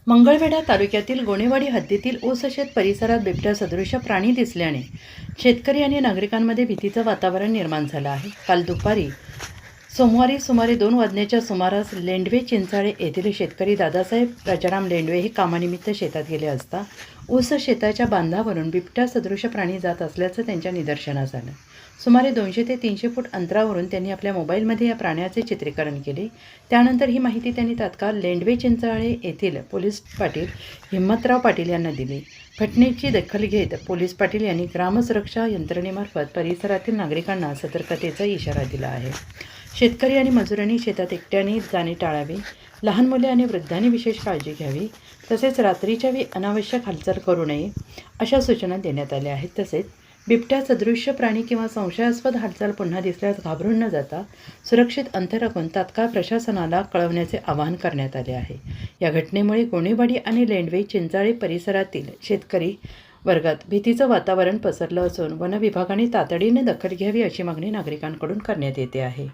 मंगळवेढा तालुक्यातील गोणेवाडी हद्दीतील ऊसशेत परिसरात बिबट्यासदृश प्राणी दिसल्याने शेतकरी आणि नागरिकांमध्ये भीतीचं वातावरण निर्माण झालं आहे. काल दुपारी सोमवारी सुमारे 2 वाजण्याच्या सुमारास लेंडवे चिंचाळे येथील शेतकरी दादासाहेब राजाराम लेंडवे हे कामानिमित्त शेतात गेले असता ऊस शेताच्या बांधावरून बिबट्यासदृश प्राणी जात असल्याचं त्यांच्या निदर्शनास आलं. सुमारे 200 ते 300 फूट अंतरावरून त्यांनी आपल्या मोबाईलमध्ये या प्राण्याचे चित्रीकरण केले. त्यानंतर ही माहिती त्यांनी तात्काळ लेंडवे चिंचाळे येथील पोलीस पाटील हिम्मतराव पाटील यांना दिली. घटनेची दखल घेत पोलीस पाटील यांनी ग्रामसुरक्षा यंत्रणेमार्फत परिसरातील नागरिकांना सतर्कतेचा इशारा दिला आहे. शेतकरी आणि मजुरांनी शेतात एकट्याने जाणे टाळावे, लहान मुले आणि वृद्धांनी विशेष काळजी घ्यावी, तसेच रात्रीच्या वेळी अनावश्यक हालचाल करू नये अशा सूचना देण्यात आल्या आहेत. तसेच बिबट्या सदृश्य प्राणी किंवा संशयास्पद हालचाल पुन्हा दिसल्यास घाबरून न जाता सुरक्षित अंतर राखून तात्काळ प्रशासनाला कळवण्याचे आवाहन करण्यात आले आहे. या घटनेमुळे गोणेवाडी आणि लेंडवे चिंचाळे परिसरातील शेतकरी वर्गात भीतीचं वातावरण पसरलं असून वन विभागाने तातडीने दखल घ्यावी अशी मागणी नागरिकांकडून करण्यात येते आहे.